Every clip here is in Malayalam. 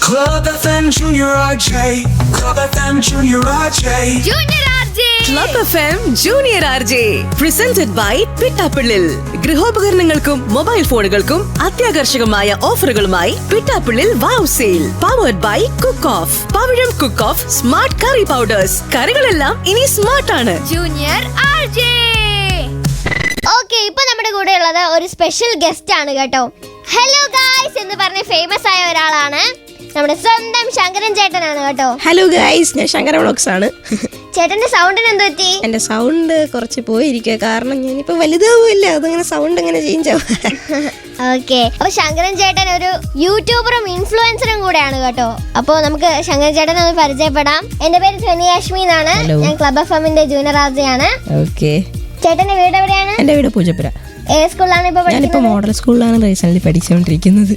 Club FM Junior RJ. Club FM Junior RJ. Junior RJ. Club FM Junior RJ. Presented by Pittappillil. ഗൃഹോപകരണങ്ങൾക്കും മൊബൈൽ ഫോണുകൾക്കും അത്യാകർഷകമായ ഓഫറുകളുമായി Pittappillil wow sale. Powered by Cook Off. Pavizham Cook Off smart curry powders. കറികളെല്ലാം ഇനി സ്മാർട്ട് ആണ്. Junior RJ. ഓക്കെ, ഇപ്പൊ നമ്മുടെ കൂടെ ഉള്ളത് ഒരു സ്പെഷ്യൽ ഗസ്റ്റ് ആണ് കേട്ടോ. ഹലോ ഗായ്സ് എന്ന് പറഞ്ഞ ഫേമസ് ആയ ഒരാളാണ്, നമ്മുടെ സ്വന്തം ശങ്കരൻ ചേട്ടനാണ് കേട്ടോ. ഹലോ ഗൈസ്, ഞാൻ ശങ്കരൻ വ്ളോഗ്സ് ആണ്. ചേട്ടന്റെ സൗണ്ടിന് എന്ത് പറ്റി? എന്റെ സൗണ്ട് കുറച്ച് പോയിരിക്കുക, കാരണം ഞാനിപ്പോ വലുതാവില്ല, അതങ്ങനെ സൗണ്ട് അങ്ങനെ ചേഞ്ച് ആവും. ഓക്കെ, അപ്പൊ ശങ്കരൻ ചേട്ടൻ ഒരു യൂട്യൂബറും ഇൻഫ്ലുവൻസറും കൂടെയാണ് കേട്ടോ. അപ്പൊ നമുക്ക് ശങ്കരൻ ചേട്ടനെ ഒന്ന് പരിചയപ്പെടാം. എന്റെ പേര് ധ്വനിയാഷ്മി എന്നാണ്. ഞാൻ ക്ലബ് എഫ്എമ്മിന്റെ ജൂനിയർ ആർജയാണ്. ഓക്കെ. ചേട്ടന്റെ വീട് എവിടെയാണ്? എന്റെ വീട് പൂജപ്പുര. ഏത് സ്കൂളിലാണ് ഇപ്പൊ പഠിക്കുന്നത്? ഞാനിപ്പോ മോഡൽ സ്കൂളിലാണ് റീസെന്റ് പഠിച്ചുകൊണ്ടിരിക്കുന്നത്.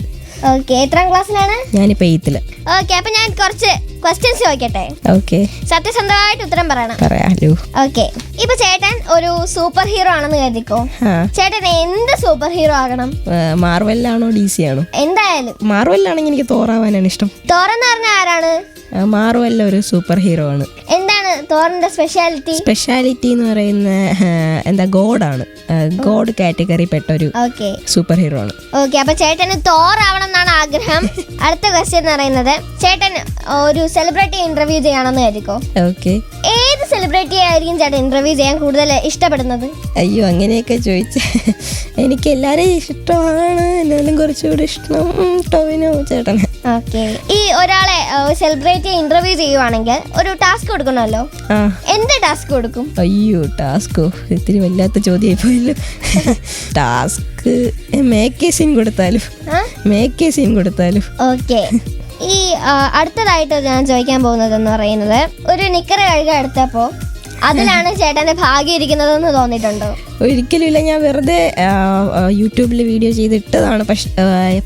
ഓക്കെ, എത്രാം ക്ലാസ്സിലാണ്? ഞാനിപ്പോ 8th. ഓക്കെ, അപ്പൊ ഞാൻ കുറച്ച് ക്വസ്റ്റ്യൻസ് ചോദിക്കട്ടെ. ഓക്കെ, സത്യസന്ധമായിട്ട് ഉത്തരം പറയണം. പറയാലോ. ഓക്കെ, ഇപ്പൊ ചേട്ടൻ ഒരു സൂപ്പർ ഹീറോ ആണെന്ന് കരുതിക്കോ. ചേട്ടൻ എന്ത് സൂപ്പർ ഹീറോ ആകണം? മാർവെല്ലാണോ DC ആണോ? എന്തായാലും. മാർവെല്ലാണെങ്കിൽ എനിക്ക് തോറാവാനാണ് ഇഷ്ടം. തോറെന്ന് പറഞ്ഞ ആരാണ്? മാർവെല്ല ഒരു സൂപ്പർ ഹീറോ ആണ്. എന്താണ് തോറിന്റെ സ്പെഷ്യാലിറ്റി? സ്പെഷ്യാലിറ്റി എന്ന് പറയുന്ന എന്താ, ഗോഡാണ്. ഗോഡ് കാറ്റഗറി പെട്ട ഒരു സൂപ്പർ ഹീറോ ആണ്. ഓക്കെ, അപ്പൊ ചേട്ടന് തോർ ആവണം എന്നാണ് ആഗ്രഹം. അടുത്ത ക്വസ്റ്റ്യൻ എന്ന് പറയുന്നത്, ചേട്ടൻ ഒരു സെലിബ്രിറ്റി ഇന്റർവ്യൂ ചെയ്യണമെന്ന് കരുതിക്കോ. ഓക്കെ. ഏത് സെലിബ്രിറ്റി ആയിരിക്കും ചേട്ടൻ ഇന്റർവ്യൂ ചെയ്യാൻ കൂടുതൽ ഇഷ്ടപ്പെടുന്നത്? അയ്യോ, അങ്ങനെയൊക്കെ ചോദിച്ച എനിക്ക് എല്ലാരെയും ഇഷ്ടമാണ്. എന്നാലും കുറച്ചുകൂടി ഇഷ്ടം ടോവിനോ ചേട്ടന്. ഓക്കെ, ഈ ഒരാളെ സെലിബ്രിറ്റി ഇന്റർവ്യൂ ചെയ്യുവാണെങ്കിൽ ഒരു ടാസ്ക് കൊടുക്കണമല്ലോ, എന്ത് ടാസ്ക് കൊടുക്കും? അയ്യോ, ടാസ്കോ, ഇത്തിരി വല്ലാത്ത ചോദ്യമായി പോയല്ലോ. ടാസ്ക് മേക്ക് സീൻ കൊടുത്താലും. ഓക്കെ, ഈ അടുത്തതായിട്ട് ഞാൻ ചോദിക്കാൻ പോകുന്നത് എന്ന് പറയുന്നത്, ഒരു നിക്കർ കഴുകാൻ എടുത്തപ്പോ അതിലാണ് ചേട്ടന്റെ ഭാഗ്യം ഇരിക്കുന്നതെന്ന് തോന്നിയിട്ടുണ്ടോ? ഒരിക്കലും ഇല്ല, ഞാൻ വെറുതെ യൂട്യൂബിൽ വീഡിയോ ചെയ്തിട്ടതാണ്.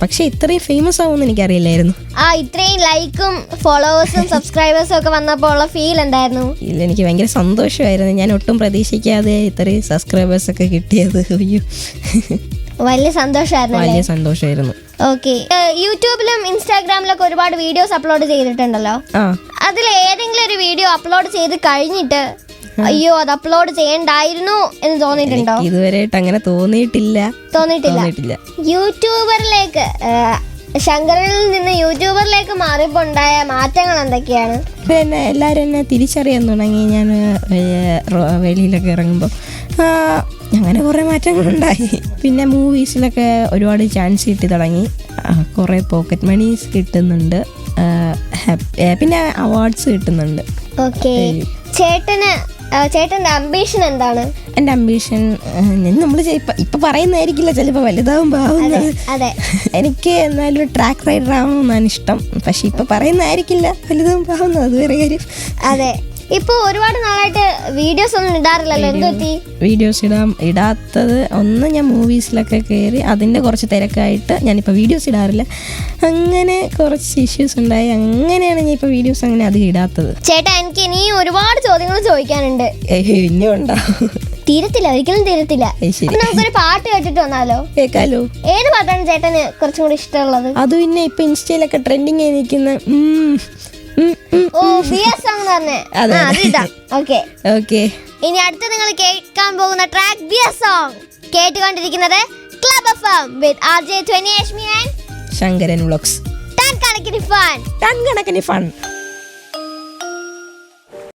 പക്ഷെ ഇത്രയും ഫേമസ് ആവുമെന്ന് എനിക്കറിയില്ലായിരുന്നു. ഇത്രയും ലൈക്കും ഫോളോവേഴ്സും സബ്സ്ക്രൈബേഴ്സും ഒക്കെ വന്നപ്പോൾ ഉള്ള ഫീൽ എന്തായിരുന്നു? ഇല്ല, എനിക്ക് ഭയങ്കര സന്തോഷമായിരുന്നു. ഞാൻ ഒട്ടും പ്രതീക്ഷിക്കാതെ ഇത്രയും സബ്സ്ക്രൈബേഴ്സ് ഒക്കെ കിട്ടിയത്. അയ്യോ, വലിയ സന്തോഷമായിരുന്നു. ഓക്കെ, യൂട്യൂബിലും ഇൻസ്റ്റാഗ്രാമിലൊക്കെ ഒരുപാട് വീഡിയോസ് അപ്ലോഡ് ചെയ്തിട്ടുണ്ടല്ലോ. അതിൽ ഏതെങ്കിലും ഒരു വീഡിയോ അപ്ലോഡ് ചെയ്ത് കഴിഞ്ഞിട്ട് അയ്യോ അത് അപ്ലോഡ് ചെയ്യണ്ടായിരുന്നു എന്ന് തോന്നിയിട്ടുണ്ടോ? ഇതുവരെയായിട്ട് അങ്ങനെ തോന്നിയിട്ടില്ല. യൂട്യൂബറിലേക്ക് ശങ്കരനിൽ നിന്ന് യൂട്യൂബറിലേക്ക് മാറിയപ്പോ ഉണ്ടായ മാറ്റങ്ങൾ എന്തൊക്കെയാണ്? പിന്നെ എല്ലാവരും എന്നെ തിരിച്ചറിയാൻ തുടങ്ങി. ഞാൻ വെളിയിലൊക്കെ ഇറങ്ങുമ്പോൾ അങ്ങനെ കുറേ മാറ്റങ്ങളുണ്ടായി. പിന്നെ മൂവീസിലൊക്കെ ഒരുപാട് ചാൻസ് കിട്ടി തുടങ്ങി. കുറേ പോക്കറ്റ് മണീസ് കിട്ടുന്നുണ്ട്. പിന്നെ അവാർഡ്സ് കിട്ടുന്നുണ്ട്. ഓക്കെ, ചേട്ടന്റെ അംബീഷൻ എന്താണ്? എൻ്റെ അംബീഷൻ നമ്മൾ ഇപ്പൊ പറയുന്നതായിരിക്കില്ല, ചിലപ്പോൾ വലുതാവുമ്പോൾ ആവുന്നത്. എനിക്ക് എന്നാലും ട്രാക്ക് റൈഡർ ആവണമെന്നാണ് ഇഷ്ടം. പക്ഷെ ഇപ്പൊ പറയുന്നതായിരിക്കില്ല, വലുതാവുമ്പോൾ ആവുന്നത്, അത് വേറെ കാര്യം. അതെ, ഇപ്പൊ ഒരുപാട് നാളായിട്ട് വീഡിയോസ് ഒന്നും ഇടാറില്ലല്ലോ, എന്ത് പറ്റി? വീഡിയോസ് ഇടാത്തത് ഒന്ന്, ഞാൻ മൂവീസിലൊക്കെ കയറി അതിൻ്റെ കുറച്ച് തിരക്കായിട്ട് ഞാനിപ്പോൾ വീഡിയോസ് ഇടാറില്ല. അങ്ങനെ കുറച്ച് ഇഷ്യൂസ് ഉണ്ടായി. അങ്ങനെയാണ് ഞാൻ ഇപ്പോൾ വീഡിയോസ് അങ്ങനെ അധികം ഇടാത്തത്. ചേട്ടാ, എനിക്ക് ഇനി ഒരുപാട് ചോദ്യങ്ങൾ ചോദിക്കാനുണ്ട്. ഇനിയും ഉണ്ടാവും, തീരത്തില്ല, ഒരിക്കലും തീരത്തില്ല. നമുക്കൊരു പാട്ട് കേട്ടിട്ട് വന്നാലോ? കേൾക്കാലോ. ഏത് പാട്ടാണ് ചേട്ടന് കുറച്ചും കൂടി ഇഷ്ടമുള്ളത്? അത് പിന്നെ ഇപ്പൊ ഇൻസ്റ്റയിലൊക്കെ ട്രെൻഡിങ് ആയി നിൽക്കുന്ന ഇനി അടുത്ത് നിങ്ങൾ കേൾക്കാൻ പോകുന്ന ട്രാക്ക് ബിയർ സോങ്. കേട്ടുകൊണ്ടിരിക്കുന്നത് ക്ലബ് എഫ്എം വിത്ത് RJ ധ്വനിയാഷ്മി ആൻഡ് ശങ്കരൻ വ്ളോഗ്സ്. ടൺ കണക്കിന് ഫൺ.